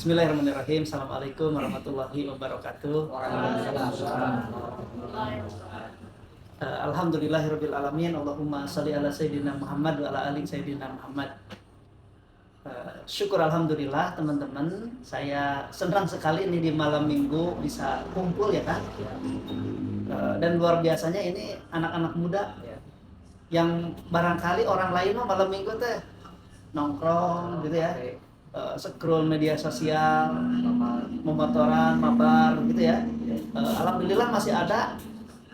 Bismillahirrahmanirrahim. Assalamualaikum warahmatullahi wabarakatuh. Alhamdulillahirabbil alamin. Allahumma shalli ala sayyidina Muhammad wa ala ali sayyidina Muhammad. Syukur alhamdulillah teman-teman. Saya senang sekali ini di malam Minggu bisa kumpul ya kan. Dan luar biasanya ini anak-anak muda yang barangkali orang lain mah malam Minggu teh nongkrong gitu ya. Scroll media sosial, memotoran, mabar gitu ya. Alhamdulillah masih ada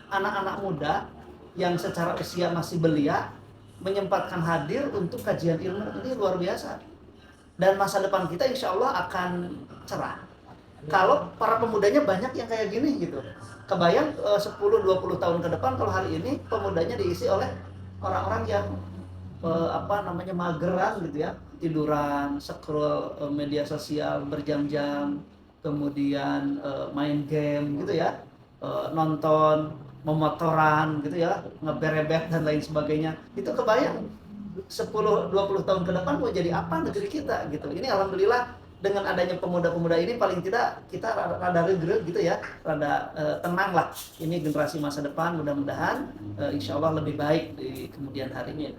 anak-anak muda yang secara usia masih belia menyempatkan hadir untuk kajian ilmu. Ini luar biasa. Dan masa depan kita insya Allah akan cerah. Kalau para pemudanya banyak yang kayak gini gitu. Kebayang 10-20 tahun ke depan kalau hari ini pemudanya diisi oleh orang-orang yang mageran gitu ya, tiduran, scroll media sosial berjam-jam, kemudian main game gitu ya, nonton, memotoran gitu ya, ngeberebet dan lain sebagainya. Itu kebayang 10-20 tahun ke depan mau jadi apa negeri kita gitu. Ini alhamdulillah dengan adanya pemuda-pemuda ini paling tidak kita rada regret gitu ya, rada tenang lah. Ini generasi masa depan, mudah-mudahan insya Allah lebih baik di kemudian harinya.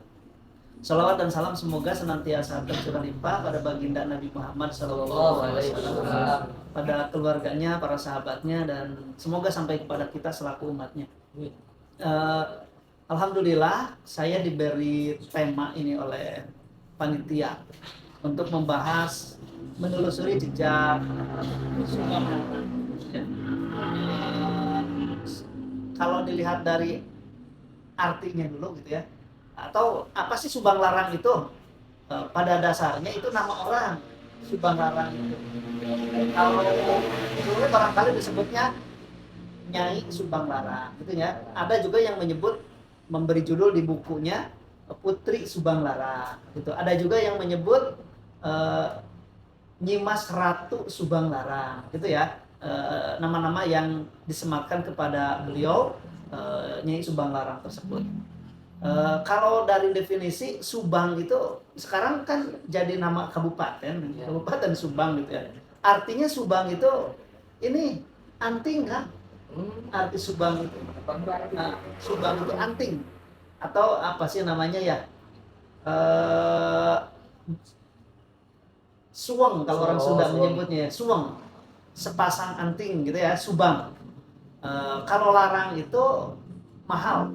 Salawat dan salam semoga senantiasa tercurah limpah pada baginda Nabi Muhammad SAW, pada keluarganya, para sahabatnya, dan semoga sampai kepada kita selaku umatnya. Alhamdulillah saya diberi tema ini oleh panitia untuk membahas menelusuri jejak Subang. Kalau dilihat dari artinya dulu gitu ya, atau apa sih Subang Larang itu? Pada dasarnya itu nama orang, Subang Larang itu. Kalau dulu barangkali disebutnya Nyai Subang Larang gitu ya. Ada juga yang menyebut, memberi judul di bukunya Putri Subang Larang gitu. Ada juga yang menyebut Nyimas Ratu Subang Larang gitu ya. Nama-nama yang disematkan kepada beliau, Nyai Subang Larang tersebut. Kalau dari definisi Subang itu sekarang kan jadi nama kabupaten, Kabupaten Subang gitu ya. Artinya Subang itu ini anting kan? Arti Subang itu. Nah, Subang itu anting atau apa sih namanya ya? Suweng kalau orang Sunda menyebutnya ya, suweng. Sepasang anting gitu ya, Subang. Kalau larang itu mahal.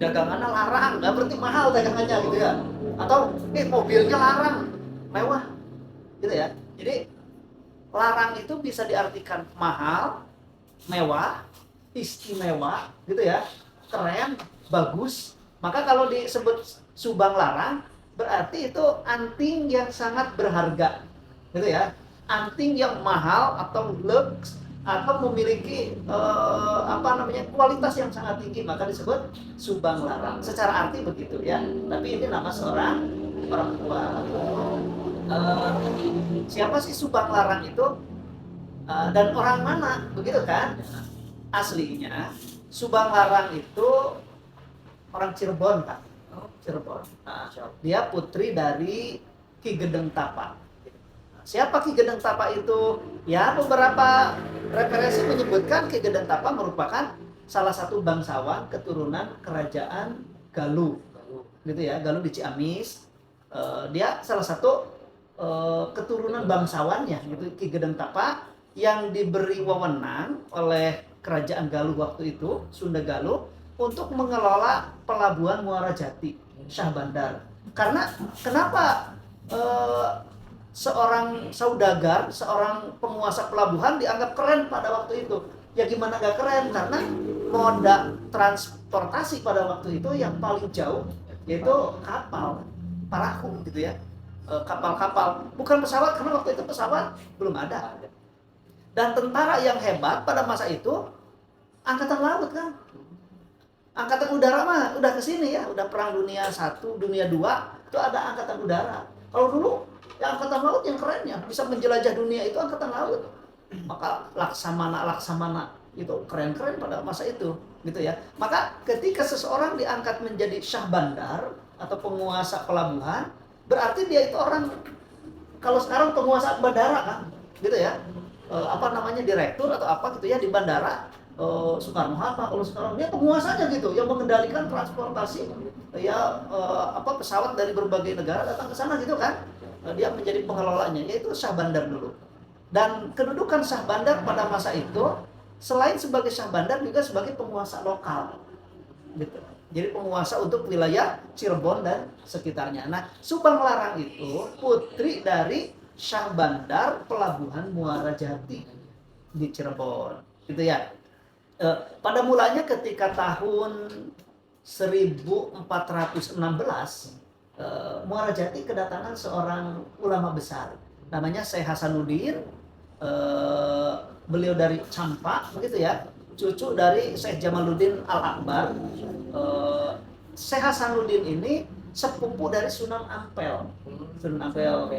Dagangannya larang, nggak berarti mahal dagangannya gitu ya. Atau mobilnya larang, mewah gitu ya. Jadi larang itu bisa diartikan mahal, mewah, istimewa gitu ya, keren, bagus. Maka kalau disebut Subang Larang berarti itu anting yang sangat berharga gitu ya, anting yang mahal atau lux atau memiliki kualitas yang sangat tinggi, maka disebut Subang Larang. Secara arti begitu ya. Tapi ini nama seorang orang tua. Siapa sih Subang Larang itu? Dan orang mana? Begitu kan? Aslinya Subang Larang itu orang Cirebon, Pak. Cirebon. Nah, dia putri dari Ki Gedeng Tapa. Siapa Ki Gedeng Tapa itu? Ya, beberapa referensi menyebutkan Ki Gedeng Tapa merupakan salah satu bangsawan keturunan kerajaan Galuh. Gitu ya, Galuh di Ciamis. Dia salah satu keturunan bangsawannya gitu, Ki Gedeng Tapa, yang diberi wewenang oleh kerajaan Galuh waktu itu, Sunda Galuh, untuk mengelola pelabuhan Muara Jati, Syah Bandar. Karena kenapa seorang saudagar, seorang penguasa pelabuhan dianggap keren pada waktu itu? Ya gimana gak keren, karena moda transportasi pada waktu itu yang paling jauh yaitu kapal, perahu gitu ya, kapal-kapal, bukan pesawat, karena waktu itu pesawat belum ada. Dan tentara yang hebat pada masa itu angkatan laut kan, angkatan udara mah udah kesini ya, udah perang dunia 1, dunia 2 itu ada angkatan udara. Kalau dulu ya angkatan laut yang kerennya bisa menjelajah dunia itu angkatan laut. Maka laksamana itu keren-keren pada masa itu gitu ya. Maka ketika seseorang diangkat menjadi Syah Bandar atau penguasa pelabuhan, berarti dia itu orang kalau sekarang penguasa bandara kan, gitu ya, apa namanya, direktur atau apa gitu ya di bandara, Soekarno Hatta. Kalau sekarang dia penguasanya gitu, yang mengendalikan transportasi ya, apa, pesawat dari berbagai negara datang ke sana gitu kan. Dia menjadi pengelolanya, yaitu Syah Bandar dulu. Dan kedudukan Syah Bandar pada masa itu selain sebagai Syah Bandar juga sebagai penguasa lokal, gitu. Jadi penguasa untuk wilayah Cirebon dan sekitarnya. Nah, Subang Larang itu putri dari Syah Bandar Pelabuhan Muara Jati di Cirebon, gitu ya. Pada mulanya ketika tahun 1416, Muara Jati kedatangan seorang ulama besar, namanya Syekh Hasanuddin. Beliau dari Campak, begitu ya, cucu dari Syekh Jamaluddin Al-Akbar. Syekh Hasanuddin ini sepupu dari Sunan Ampel. Sunan Ampel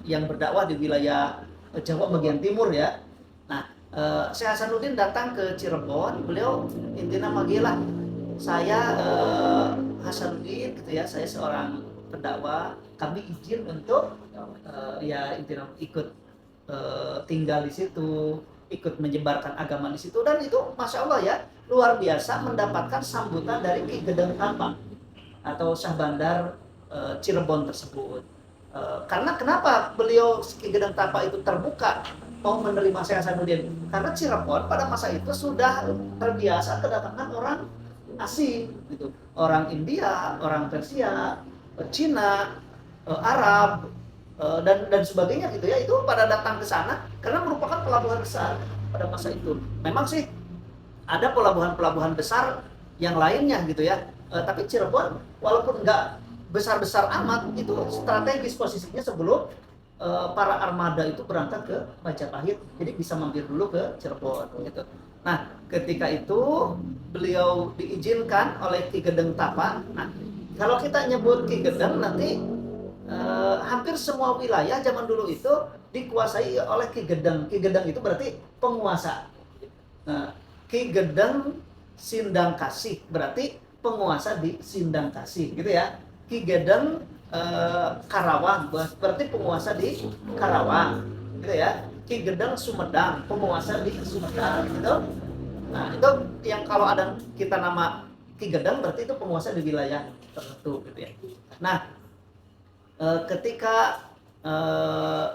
yang berdakwah di wilayah Jawa bagian timur ya. Nah, Syekh Hasanuddin datang ke Cirebon. Beliau intinya magilah, saya Hasanuddin gitu ya, saya seorang pendakwah, kami izin untuk ya intinya ikut tinggal di situ, ikut menyebarkan agama di situ. Dan itu masya Allah ya, luar biasa mendapatkan sambutan dari Ki Gedeng Tapa atau Syah Bandar Cirebon tersebut. Karena kenapa beliau Ki Gedeng Tapa itu terbuka mau menerima Syekh Hasanuddin? Karena Cirebon pada masa itu sudah terbiasa kedatangan orang asing gitu, orang India, orang Persia, Cina, Arab, dan sebagainya gitu ya. Itu pada datang ke sana karena merupakan pelabuhan besar pada masa itu. Memang sih ada pelabuhan-pelabuhan besar yang lainnya gitu ya, tapi Cirebon walaupun nggak besar-besar amat, itu strategis posisinya sebelum para armada itu berangkat ke Majapahit, jadi bisa mampir dulu ke Cirebon gitu. Nah, ketika itu beliau diizinkan oleh Ki Gedeng Tapa. Nah, kalau kita nyebut Ki Gedeng nanti hampir semua wilayah zaman dulu itu dikuasai oleh Ki Gedeng. Ki Gedeng itu berarti penguasa. Nah, Ki Gedeng Sindang Kasih berarti penguasa di Sindang Kasih gitu ya. Ki Gedeng Karawang berarti penguasa di Karawang gitu ya. Ki Gedeng Sumedang penguasa di Sumedang gitu. Nah, itu yang kalau ada kita nama Ki Gedeng berarti itu penguasa di wilayah tertentu gitu ya. Nah, ketika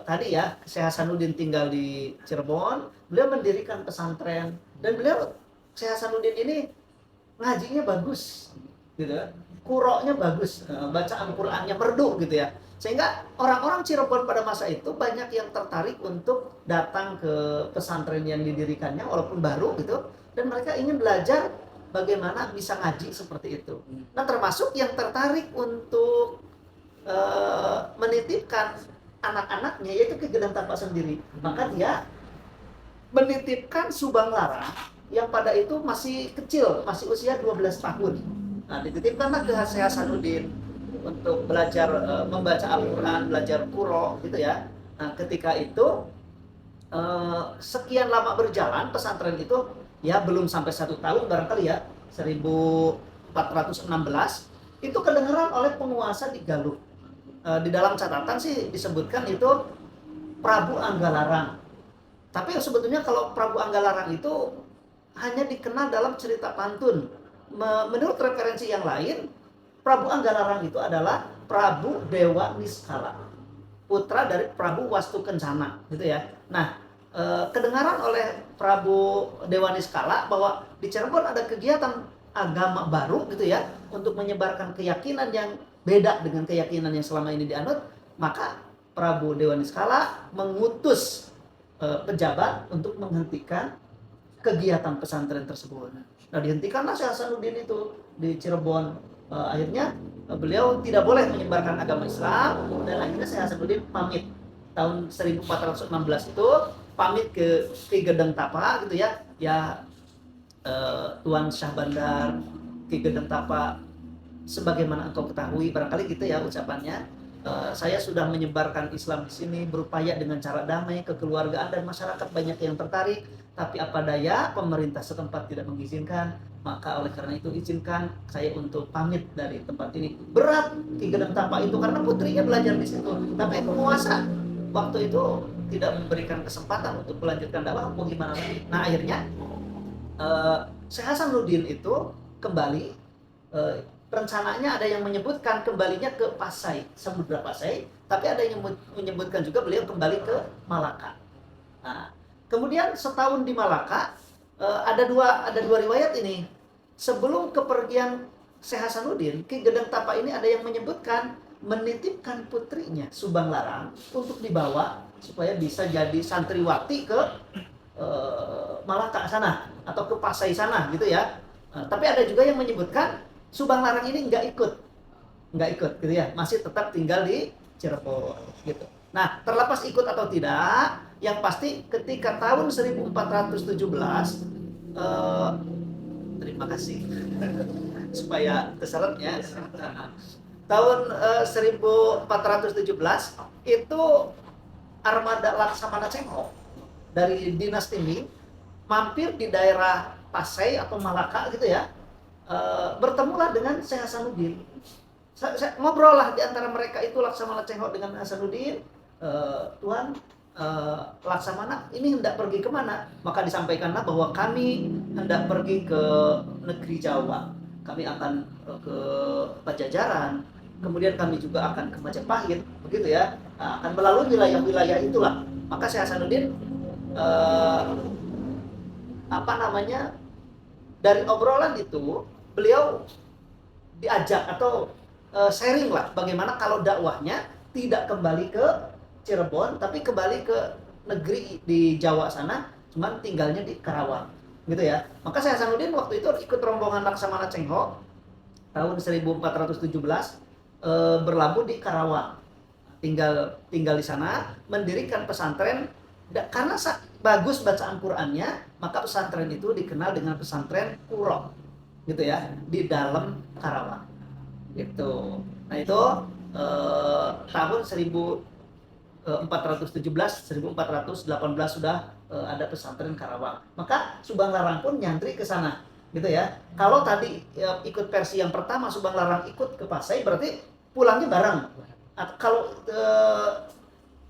tadi ya Syekh Hasanuddin tinggal di Cirebon, beliau mendirikan pesantren. Dan beliau Syekh Hasanuddin ini ngajinya bagus gitu ya, qura'nya bagus, bacaan Qur'annya merdu gitu ya, sehingga orang-orang Cirebon pada masa itu banyak yang tertarik untuk datang ke pesantren yang didirikannya walaupun baru gitu, dan mereka ingin belajar bagaimana bisa ngaji seperti itu. Nah, termasuk yang tertarik untuk menitipkan anak-anaknya yaitu Ki Gedeng Tapa sendiri. Maka dia menitipkan Subang Larang yang pada itu masih kecil, masih usia 12 tahun. Nah, dititipkanlah ke Syekh Hasanuddin untuk belajar membaca Al-Quran, belajar Qur'an gitu ya. Nah, ketika itu sekian lama berjalan pesantren itu ya, belum sampai 1 tahun barangkali ya, 1416 itu kedengeran oleh penguasa di Galuh. Di dalam catatan sih disebutkan itu Prabu Anggalarang. Tapi sebetulnya kalau Prabu Anggalarang itu hanya dikenal dalam cerita pantun. Menurut referensi yang lain, Prabu Anggalarang itu adalah Prabu Dewa Niskala, putra dari Prabu Wastu Kencana, gitu ya. Nah, kedengaran oleh Prabu Dewa Niskala bahwa di Cirebon ada kegiatan agama baru, gitu ya, untuk menyebarkan keyakinan yang beda dengan keyakinan yang selama ini dianut. Maka Prabu Dewa Niskala mengutus pejabat untuk menghentikan kegiatan pesantren tersebut. Nah, dihentikanlah Syekh Hasanuddin itu di Cirebon. Akhirnya beliau tidak boleh menyebarkan agama Islam, dan akhirnya Syekh Hasanuddin pamit tahun 1416 itu, pamit ke Ki Gedeng Tapa gitu ya. Ya, Tuan Syah Bandar, Ki Gedeng Tapa, sebagaimana engkau ketahui, barangkali gitu ya ucapannya. Saya sudah menyebarkan Islam di sini, berupaya dengan cara damai, kekeluargaan, dan masyarakat banyak yang tertarik. Tapi apa daya, pemerintah setempat tidak mengizinkan. Maka oleh karena itu izinkan saya untuk pamit dari tempat ini. Berat Ki Gedeng Tapa itu karena putrinya belajar di situ. Tapi penguasa waktu itu tidak memberikan kesempatan untuk melanjutkan dakwah, mau gimana lagi. Nah akhirnya Syekh Hasanuddin itu kembali, rencananya ada yang menyebutkan kembalinya ke Pasai, Samudra Pasai, tapi ada yang menyebutkan juga beliau kembali ke Malaka. Nah, kemudian setahun di Malaka, ada dua riwayat ini. Sebelum kepergian Syekh Hasanuddin, Ki Gedeng Tapa ini ada yang menyebutkan menitipkan putrinya Subang Larang untuk dibawa supaya bisa jadi santriwati ke Malaka sana atau ke Pasai sana gitu ya. Tapi ada juga yang menyebutkan Subang Larang ini nggak ikut gitu ya, masih tetap tinggal di Cirebon gitu. Nah, terlepas ikut atau tidak, yang pasti ketika tahun 1417, terima kasih supaya terseret ya. Tahun 1417 itu armada Laksamana Cengho dari dinasti Ming mampir di daerah Pasai atau Malaka gitu ya. Bertemulah dengan Syekh Hasanuddin. Ngobrol lah di antara mereka itu Laksamana Cengho dengan Hasanuddin. Tuan, Laksamana ini hendak pergi kemana? Maka disampaikanlah bahwa kami hendak pergi ke negeri Jawa. Kami akan ke Pajajaran. Kemudian kami juga akan ke Majapahit, begitu ya. Akan melalui wilayah-wilayah itulah. Maka Syekh Hasanuddin dari obrolan itu beliau diajak atau sharing lah bagaimana kalau dakwahnya tidak kembali ke Cirebon tapi kembali ke negeri di Jawa sana, cuman tinggalnya di Karawang gitu ya. Maka Syekh Hasanuddin waktu itu ikut rombongan Laksamana Cengho tahun 1417, berlabuh di Karawang, tinggal di sana, mendirikan pesantren. Karena bagus bacaan Qur'annya, maka pesantren itu dikenal dengan pesantren Kuro gitu ya, di dalam Karawang gitu. Nah itu tahun 1417 1418 sudah ada pesantren Karawang. Maka Subang Larang pun nyantri ke sana gitu ya. Kalau tadi ikut versi yang pertama Subang Larang ikut ke Pasai, berarti pulangnya bareng. Kalau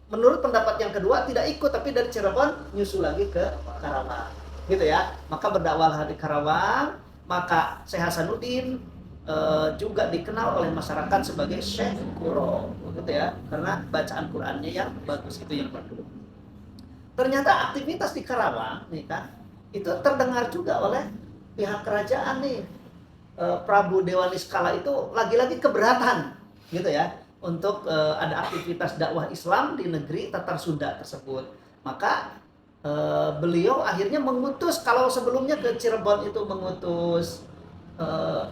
menurut pendapat yang kedua tidak ikut, tapi dari Cirebon nyusul lagi ke Karawang gitu ya. Maka berdakwahlah di Karawang. Maka Syekh Hasanuddin juga dikenal oleh masyarakat sebagai Syekh Kuro gitu ya, karena bacaan Qur'annya yang bagus, itu yang pertama. Ternyata aktivitas di Karawang nih kan itu terdengar juga oleh pihak kerajaan nih. Prabu Dewa Niskala itu lagi-lagi keberatan gitu ya untuk ada aktivitas dakwah Islam di negeri Tatar Sunda tersebut. Maka beliau akhirnya mengutus, kalau sebelumnya ke Cirebon itu mengutus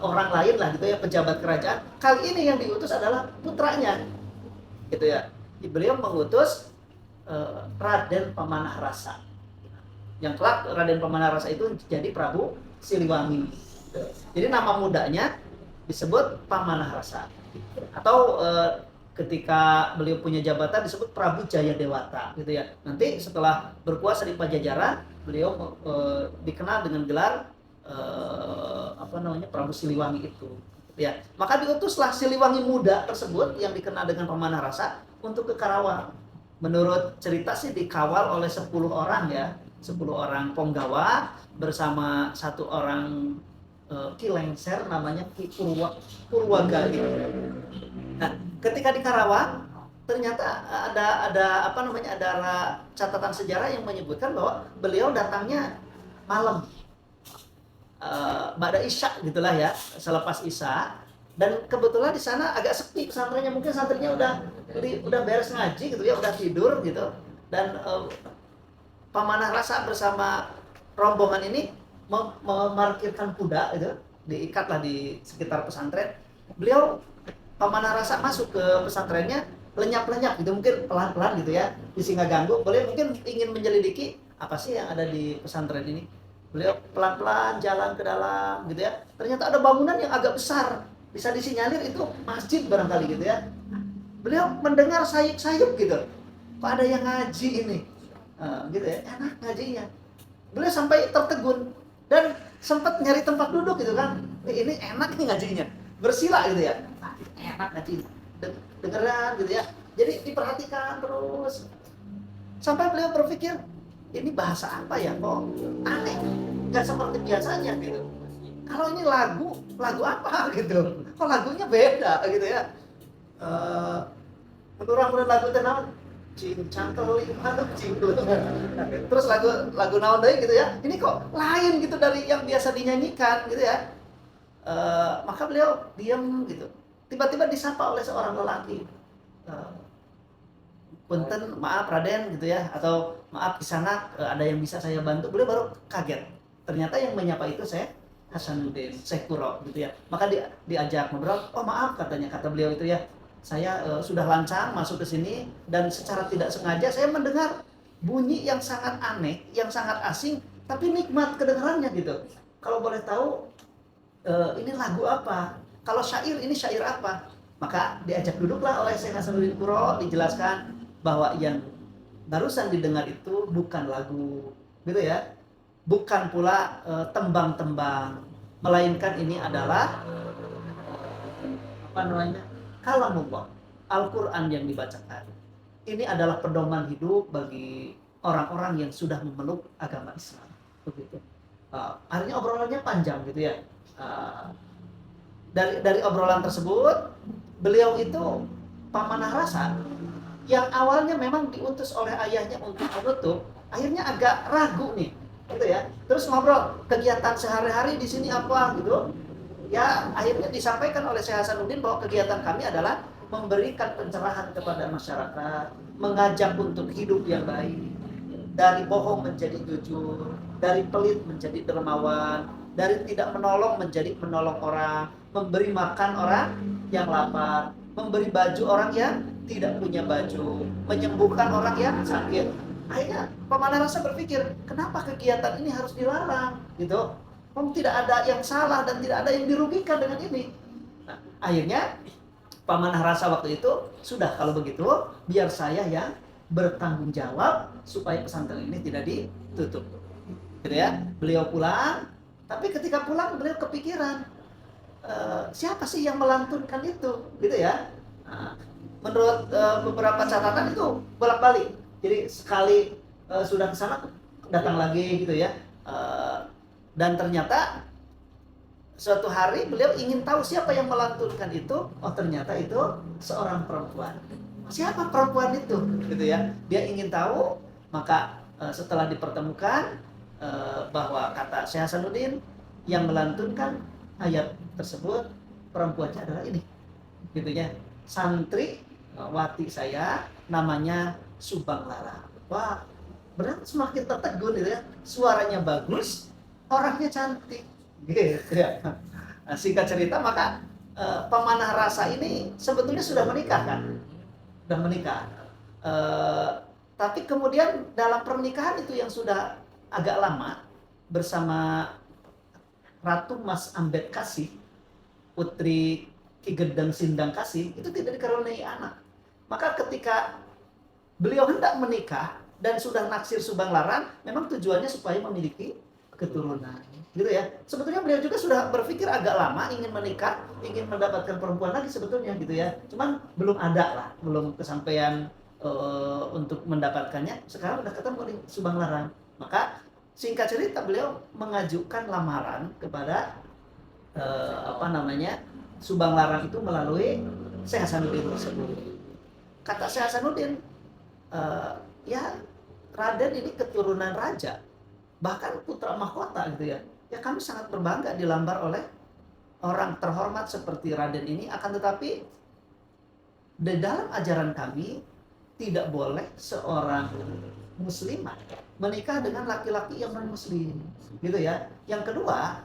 orang lain lah gitu ya, pejabat kerajaan. Kali ini yang diutus adalah putranya gitu ya. Beliau mengutus Raden Pamanah Rasa, yang kelak Raden Pamanah Rasa itu jadi Prabu Siliwangi gitu. Jadi nama mudanya disebut Pamanah Rasa, atau ketika beliau punya jabatan disebut Prabu Jaya Dewata gitu ya. Nanti setelah berkuasa di Pajajaran, beliau dikenal dengan gelar Prabu Siliwangi itu ya. Maka diutuslah Siliwangi muda tersebut yang dikenal dengan Pamanah Rasa untuk ke Karawang. Menurut cerita sih dikawal oleh 10 orang ya, 10 orang ponggawa bersama satu orang Ki Lengser namanya Ki Purwagali. Nah, ketika di Karawang ternyata ada catatan sejarah yang menyebutkan bahwa beliau datangnya malam, ba'da Isya gitulah ya, selepas Isya. Dan kebetulan di sana agak sepi pesantrennya, mungkin santrinya udah beres ngaji gitu ya, udah tidur gitu. Dan Pamanah Rasa bersama rombongan ini memarkirkan kuda gitu, diikatlah di sekitar pesantren. Beliau Pamanah Rasa masuk ke pesantrennya lenyap-lenyap gitu, mungkin pelan-pelan gitu ya, nggak ganggu. Beliau mungkin ingin menyelidiki apa sih yang ada di pesantren ini. Beliau pelan-pelan jalan ke dalam gitu ya. Ternyata ada bangunan yang agak besar, bisa disinyalir itu masjid barangkali gitu ya. Beliau mendengar sayup-sayup gitu, kok ada yang ngaji ini, gitu ya, enak ngajinya. Beliau sampai tertegun, dan sempat nyari tempat duduk gitu kan. Ini enak nih ngajinya, bersila gitu ya. Enak ngaji, dengeran gitu ya. Jadi diperhatikan terus sampai beliau berpikir, ini bahasa apa ya, kok aneh, nggak seperti biasanya gitu. Kalau ini lagu apa gitu, kok lagunya beda gitu ya. Menurut lagu tenang, cincang teling manuk cingkul. Terus lagu naon deui gitu ya. Ini kok lain gitu dari yang biasa dinyanyikan gitu ya. Maka beliau diam gitu. Tiba-tiba disapa oleh seorang lelaki. Punten, maaf Raden gitu ya, atau maaf di sana ada yang bisa saya bantu. Beliau baru kaget. Ternyata yang menyapa itu saya Hasanuddin, Syekh Kuro gitu ya. Maka diajak ngobrol. Oh maaf katanya, kata beliau itu ya. Saya sudah lancang masuk ke sini dan secara tidak sengaja saya mendengar bunyi yang sangat aneh, yang sangat asing, tapi nikmat kedengarannya gitu. Kalau boleh tahu ini lagu apa? Kalau syair ini syair apa? Maka diajak duduklah oleh Syekh Hasanuddin Kuro, dijelaskan bahwa yang barusan didengar itu bukan lagu, gitu ya. Bukan pula tembang-tembang, melainkan ini adalah apa namanya? Kalamullah, Al-Quran yang dibacakan. Ini adalah pedoman hidup bagi orang-orang yang sudah memeluk agama Islam. Begitu. Akhirnya obrolannya panjang gitu ya. Dari obrolan tersebut, beliau itu pamanah rasa yang awalnya memang diutus oleh ayahnya untuk menutup, akhirnya agak ragu nih, gitu ya. Terus ngobrol kegiatan sehari-hari di sini apa gitu. Ya akhirnya disampaikan oleh Syekh Hasanuddin bahwa kegiatan kami adalah memberikan pencerahan kepada masyarakat, mengajak untuk hidup yang baik, dari bohong menjadi jujur, dari pelit menjadi dermawan, dari tidak menolong menjadi menolong orang, memberi makan orang yang lapar, memberi baju orang yang tidak punya baju, menyembuhkan orang yang sakit. Akhirnya pemanah rasa berpikir, kenapa kegiatan ini harus dilarang gitu? Tidak ada yang salah dan tidak ada yang dirugikan dengan ini. Nah, akhirnya pamanah rasa waktu itu, sudah kalau begitu biar saya yang bertanggung jawab supaya pesantren ini tidak ditutup. Gitu ya. Beliau pulang, tapi ketika pulang beliau kepikiran, siapa sih yang melantunkan itu, gitu ya. Nah, menurut beberapa catatan itu bolak-balik. Jadi sekali sudah ke sana datang lagi gitu ya. Dan ternyata suatu hari beliau ingin tahu siapa yang melantunkan itu. Oh ternyata itu seorang perempuan. Siapa perempuan itu? Gitu ya. Dia ingin tahu, maka setelah dipertemukan bahwa kata Syekh Hasanuddin yang melantunkan ayat tersebut perempuannya adalah ini. Gitu ya. Santri wati saya namanya Subang Lara. Wah, berarti semakin tertegun gitu ya. Suaranya bagus, orangnya cantik, gitu ya. Nah, singkat cerita, maka pemanah rasa ini sebetulnya sudah menikah kan, sudah menikah. Tapi kemudian dalam pernikahan itu yang sudah agak lama bersama Ratu Mas Ambet Kasih, putri Ki Gedang Sindang Kasih, itu tidak dikaruniai anak. Maka ketika beliau hendak menikah dan sudah naksir Subang Larang, memang tujuannya supaya memiliki keturunan, gitu ya. Sebetulnya beliau juga sudah berpikir agak lama ingin menikah, ingin mendapatkan perempuan lagi sebetulnya, gitu ya. Cuman belum ada lah, belum kesampaian untuk mendapatkannya. Sekarang udah ketemu di Subang Larang. Maka singkat cerita beliau mengajukan lamaran kepada Subang Larang itu melalui Syekh Hasanuddin tersebut. Kata Syekh Hasanuddin, ya Raden ini keturunan raja, bahkan putra mahkota gitu ya. Ya kami sangat berbangga dilamar oleh orang terhormat seperti Raden ini. Akan tetapi di dalam ajaran kami tidak boleh seorang muslimah menikah dengan laki-laki yang non muslim, gitu ya. Yang kedua,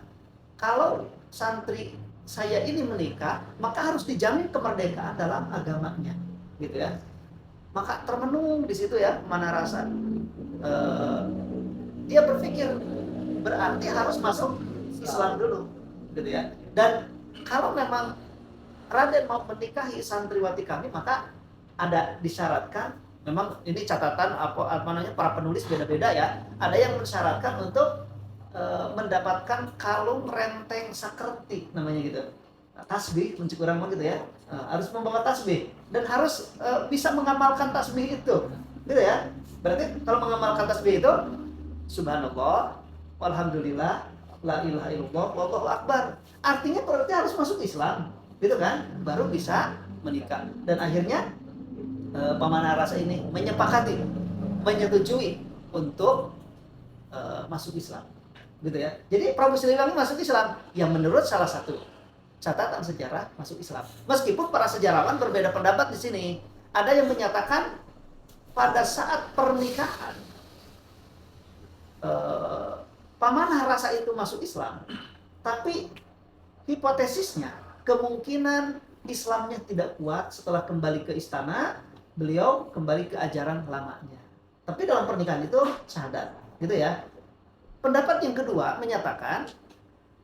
kalau santri saya ini menikah, maka harus dijamin kemerdekaan dalam agamanya, gitu ya. Maka termenung di situ ya pemanah rasa. Dia berpikir berarti harus masuk Islam dulu, gitu ya. Dan kalau memang Raden mau menikahi santriwati kami, maka ada disyaratkan. Memang ini catatan para penulis beda-beda ya. Ada yang mensyaratkan untuk mendapatkan kalung renteng sakerti namanya gitu. Tasbih kunci kurang gitu ya. Harus membawa tasbih dan harus bisa mengamalkan tasbih itu. Gitu ya. Berarti kalau mengamalkan tasbih itu subhanallah, walhamdulillah, la ilaha illallah, wallahu akbar. Artinya berarti harus masuk Islam. Gitu kan? Baru bisa menikah. Dan akhirnya Pamanah Rasa ini menyepakati, menyetujui untuk masuk Islam, gitu ya. Jadi Prabu Siliwangi masuk Islam, yang menurut salah satu catatan sejarah masuk Islam. Meskipun para sejarawan berbeda pendapat di sini. Ada yang menyatakan pada saat pernikahan Pamanah Rasa itu masuk Islam, tapi hipotesisnya kemungkinan Islamnya tidak kuat setelah kembali ke istana, beliau kembali ke ajaran lamanya. Tapi dalam pernikahan itu syahadat, gitu ya. Pendapat yang kedua menyatakan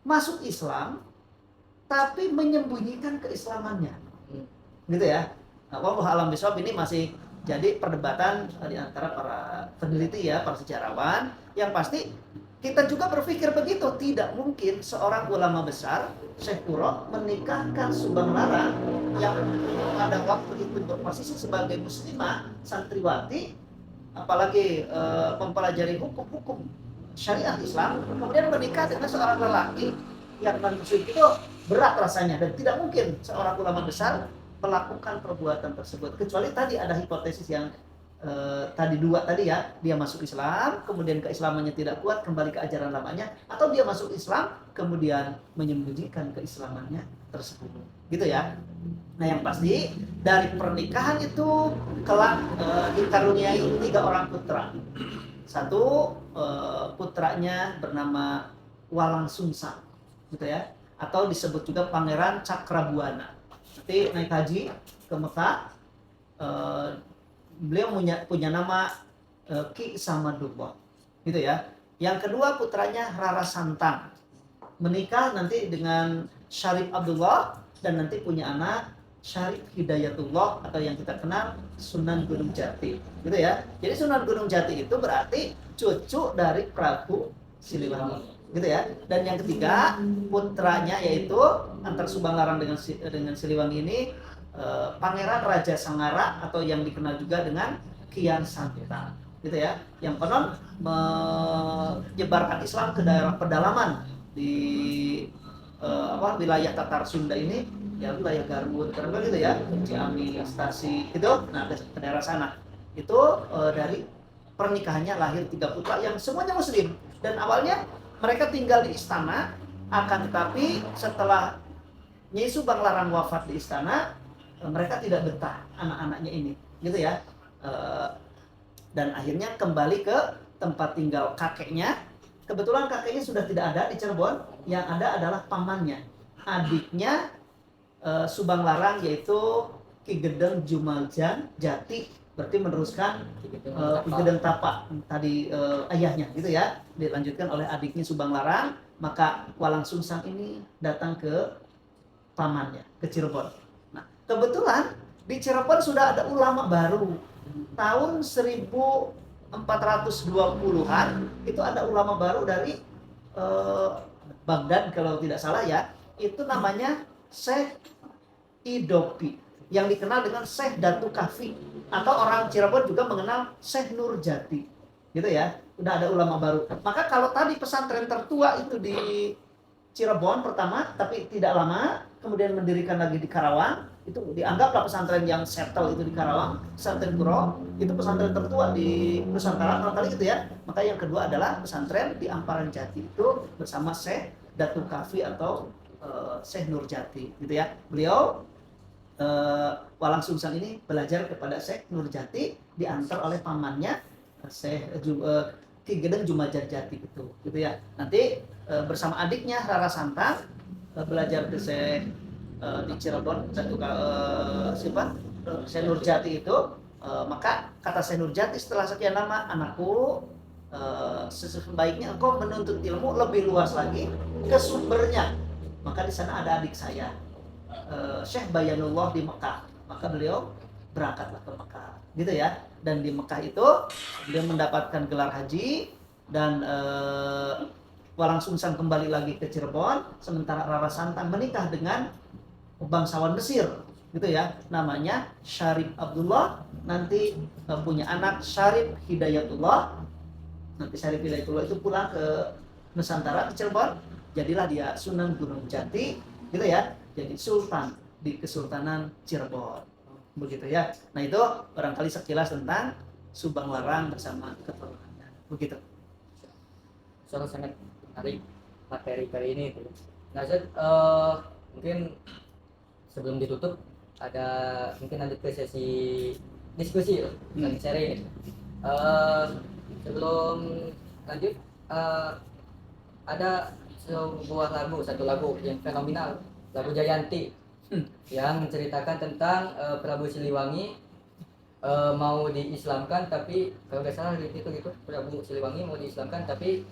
masuk Islam tapi menyembunyikan keislamannya, gitu ya. Nah, wallahu alam bishawab, ini masih jadi perdebatan di antara para peneliti ya, para sejarawan. Yang pasti kita juga berpikir begitu, tidak mungkin seorang ulama besar Syekh Quro menikahkan Subang Larang yang pada waktu itu berposisi sebagai muslimah santriwati, apalagi mempelajari hukum-hukum syariat Islam, kemudian menikah dengan seorang lelaki yang non-muslim. Itu berat rasanya dan tidak mungkin seorang ulama besar melakukan perbuatan tersebut, kecuali tadi ada hipotesis yang tadi dua tadi ya, dia masuk Islam kemudian keislamannya tidak kuat kembali ke ajaran lamanya, atau dia masuk Islam kemudian menyembunyikan keislamannya tersebut, gitu ya. Nah yang pasti dari pernikahan itu kelak dikaruniai 3 orang putra. Satu putranya bernama Walang Sungsang, gitu ya, atau disebut juga Pangeran Cakrabuana. Nanti naik haji ke Mekah, beliau punya nama Ki Samadullah, gitu ya. Yang kedua putranya Rara Santang, menikah nanti dengan Syarif Abdullah dan nanti punya anak Syarif Hidayatullah atau yang kita kenal Sunan Gunung Jati, gitu ya. Jadi Sunan Gunung Jati itu berarti cucu dari Prabu Siliwangi, gitu ya. Dan yang ketiga putranya yaitu antar Subang Larang dengan Siliwangi ini Pangeran Raja Sangara atau yang dikenal juga dengan Kian Santang, gitu ya, yang konon menyebarkan Islam ke daerah pedalaman di wilayah Tatar Sunda ini, ya wilayah Garut, gitu ya, Ciamis, Stasi, itu, nah ke daerah sana. Itu dari pernikahannya lahir 3 putra yang semuanya Muslim, dan awalnya mereka tinggal di istana, akan tetapi setelah Nyai Subang Larang wafat di istana, mereka tidak betah anak-anaknya ini, gitu ya. Dan akhirnya kembali ke tempat tinggal kakeknya. Kebetulan kakeknya sudah tidak ada di Cirebon, yang ada adalah pamannya, adiknya Subang Larang, yaitu Ki Gedeng Jumaljan Jati, berarti meneruskan Ki Gedeng Tapa tadi ayahnya, gitu ya. Dilanjutkan oleh adiknya Subang Larang, maka Walang Sungsang ini datang ke pamannya, ke Cirebon. Kebetulan di Cirebon sudah ada ulama baru. Tahun 1420-an itu ada ulama baru dari Baghdad kalau tidak salah ya. Itu namanya Syekh Idopi, yang dikenal dengan Syekh Datu Kafi, atau orang Cirebon juga mengenal Syekh Nurjati, gitu ya. Udah ada ulama baru. Maka kalau tadi pesantren tertua itu di Cirebon pertama, tapi tidak lama kemudian mendirikan lagi di Karawang, itu dianggaplah pesantren yang settle itu di Karawang, pesantren Quro, itu pesantren tertua di Nusantara barangkali, gitu ya. Maka yang kedua adalah pesantren di Amparan Jati itu bersama Syekh Datu Kafi atau Syekh Nurjati, gitu ya. Beliau Walang Sungsang ini belajar kepada Syekh Nurjati, diantar oleh pamannya Syekh Ki Gedeng Jumaljan Jati itu, gitu ya. Nanti bersama adiknya Rara Santang belajar di Syekh di Cirebon, Syekh Nurjati itu. Maka kata Syekh Nurjati setelah sekian lama, anakku, sebaiknya engkau menuntut ilmu lebih luas lagi ke sumbernya. Maka di sana ada adik saya, Syekh Bayanullah di Mekah. Maka beliau berangkatlah ke Mekah, gitu ya. Dan di Mekah itu beliau mendapatkan gelar haji dan Walang Sungsang kembali lagi ke Cirebon, sementara Rara Santang menikah dengan bangsawan Mesir, gitu ya, namanya Syarif Abdullah, nanti punya anak Syarif Hidayatullah. Nanti Syarif Hidayatullah itu pulang ke Nusantara, ke Cirebon, jadilah dia Sunan Gunung Jati, gitu ya, jadi sultan di Kesultanan Cirebon, begitu ya. Nah itu barangkali sekilas tentang Subang Larang bersama keturunannya, begitu. Sangat menarik materi kali ini. Nah, Zed, mungkin sebelum ditutup mungkin lanjut ke sesi diskusi dan sharing. Sebelum lanjut, ada satu lagu yang fenomenal, lagu Jayanti, yang menceritakan tentang Prabu Siliwangi mau diislamkan, tapi kalau nggak salah gitu Prabu Siliwangi mau diislamkan tapi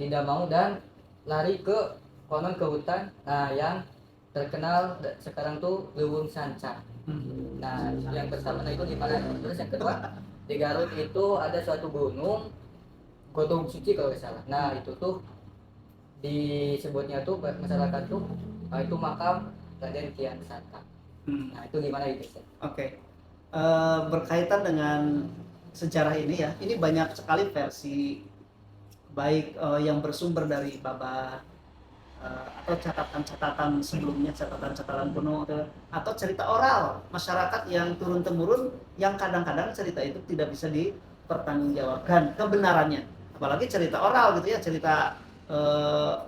tidak mau dan lari ke hutan. Nah, yang terkenal sekarang tuh Leuweung Sancang. Nah, yang pertama itu di mana? Terus yang kedua di Garut itu ada suatu gunung Gunung Suci kalau nggak salah. Nah, itu tuh disebutnya tuh masyarakat tuh itu makam Raden Kian Santang. Nah, itu gimana itu? Oke. Berkaitan dengan sejarah ini ya, ini banyak sekali versi, baik yang bersumber dari babat atau catatan-catatan sebelumnya, catatan-catatan kuno, atau cerita oral masyarakat yang turun temurun, yang kadang-kadang cerita itu tidak bisa dipertanggungjawabkan kebenarannya, apalagi cerita oral gitu ya, cerita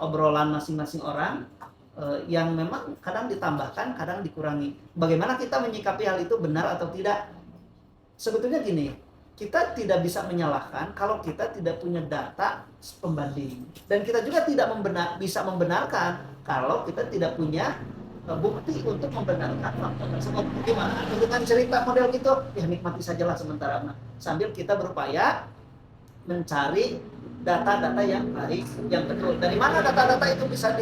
obrolan masing-masing orang yang memang kadang ditambahkan, kadang dikurangi. Bagaimana kita menyikapi hal itu, benar atau tidak? Sebetulnya gini, kita tidak bisa menyalahkan kalau kita tidak punya data pembanding, dan kita juga tidak bisa membenarkan kalau kita tidak punya bukti untuk membenarkan fakta tersebut. Gimana dengan cerita model gitu? Ya nikmati sajalah sementara, sambil kita berupaya mencari data-data yang baik, yang betul. Dari mana data-data itu bisa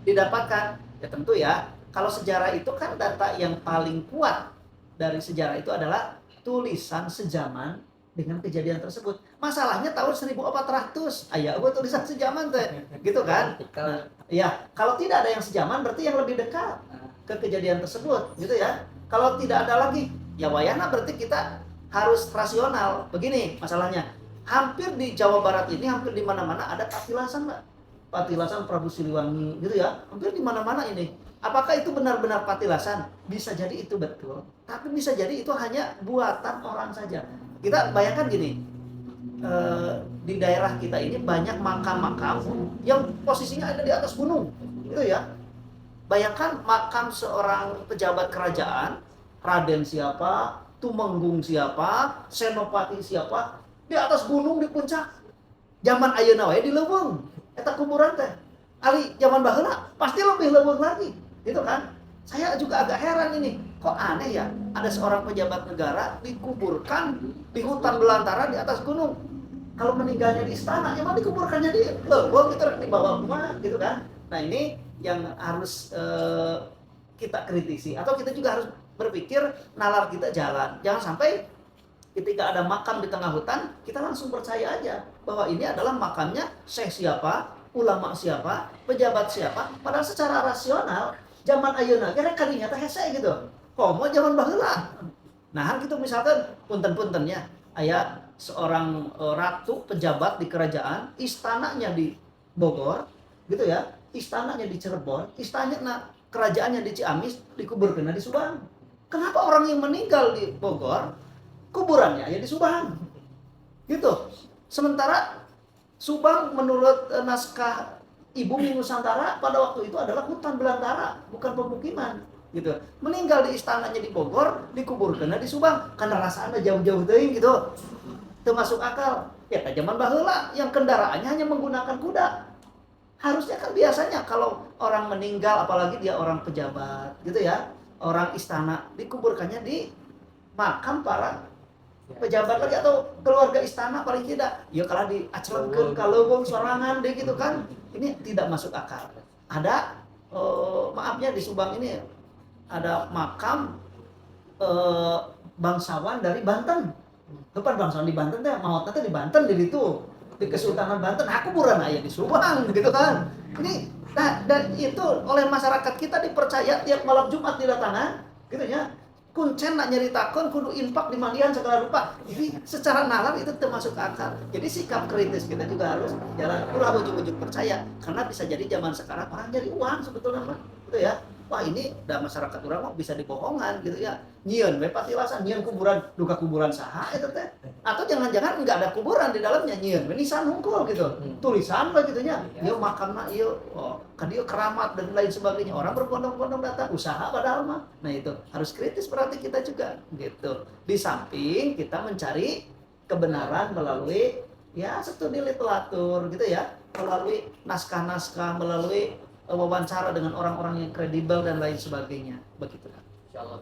didapatkan? Ya tentu ya, kalau sejarah itu kan data yang paling kuat dari sejarah itu adalah tulisan sejaman dengan kejadian tersebut. Masalahnya tahun 1400, aya gue tulisan sejaman teh, gitu kan? Nah, ya, kalau tidak ada yang sejaman berarti yang lebih dekat ke kejadian tersebut, gitu ya. Kalau tidak ada lagi, ya wayana berarti kita harus rasional. Begini masalahnya, hampir di Jawa Barat ini, hampir di mana-mana ada patilasan, Mbak. Patilasan Prabu Siliwangi, gitu ya. Hampir di mana-mana ini. Apakah itu benar-benar patilasan? Bisa jadi itu betul, tapi bisa jadi itu hanya buatan orang saja. Kita bayangkan gini, di daerah kita ini banyak makam-makam yang posisinya ada di atas gunung, gitu ya. Bayangkan makam seorang pejabat kerajaan, Raden siapa, Tumenggung siapa, Senopati siapa, di atas gunung di puncak. Zaman ayeuna wae di leuweung, eta kuburan teh. Ali zaman baheula pasti lebih leuweung lagi, gitu kan? Saya juga agak heran ini, kok aneh ya, ada seorang pejabat negara dikuburkan di hutan belantara di atas gunung. Kalau meninggalnya di istana, emang dikuburkannya di leuweung gitu, di bawah rumah, gitu kan? Nah ini yang harus kita kritisi, atau kita juga harus berpikir nalar kita jalan. Jangan sampai ketika ada makam di tengah hutan, kita langsung percaya aja bahwa ini adalah makamnya syekh siapa, ulama siapa, pejabat siapa. Padahal secara rasional, zaman ayeuna ge rek kadinya teh hese gitu. Komo zaman baheula. Nah, gitu misalkan punten-puntennya aya seorang ratu pejabat di kerajaan, istananya di Bogor, gitu ya. Istananya di Cirebon, istananya kerajaannya di Ciamis, dikuburkeun di Subang. Kenapa orang yang meninggal di Bogor kuburannya ya di Subang, gitu. Sementara Subang menurut naskah Ibu Nusantara pada waktu itu adalah hutan belantara, bukan pemukiman, gitu. Meninggal di istananya di Bogor, dikuburkan di Subang, karena rasanya jauh-jauh teuing gitu. Teu masuk akal. Ya zaman baheula yang kendaraannya hanya menggunakan kuda. Harusnya kan biasanya kalau orang meninggal, apalagi dia orang pejabat, gitu ya, orang istana, dikuburkannya di makam para pejabat lagi atau keluarga istana paling tidak. Ya kalau diaclengkeun ka leuweung sorangan deh gitu kan. Ini tidak masuk akal. Ada maafnya di Subang ini ada makam bangsawan dari Banten. Depan bangsawan di Banten teh maotna teh di Banten di ditu di Kesultanan Banten, kuburan aya di Subang gitu kan. Ini dan itu oleh masyarakat kita dipercaya tiap malam Jumat didatangan gitu ya. Kuncen nak nyeritakan kudu infak di mandian segala rupa. Jadi secara nalar itu termasuk akal. Jadi sikap kritis kita juga harus jalan. Ulah ujung-ujung percaya karena bisa jadi zaman sekarang orang nyari uang sebetulnya mah. Gitu ya. Wah ini dah masyarakat orang mah bisa dibohongan gitu ya. Nyieun we patilasan, nyieun kuburan duka kuburan saha eta teh. Atau jangan-jangan enggak ada kuburan di dalamnya nyieun we nisan hungkul gitu. Tulisan lah gitu nya. Ieu makamna ieu ka dieu keramat dan lain sebagainya. Orang berbondong-bondong datang usaha padahal mah. Nah itu harus kritis berarti kita juga gitu. Di samping kita mencari kebenaran melalui ya studi literatur gitu ya, melalui naskah-naskah, melalui wawancara dengan orang-orang yang kredibel dan lain sebagainya. Begitu. Insyaallah.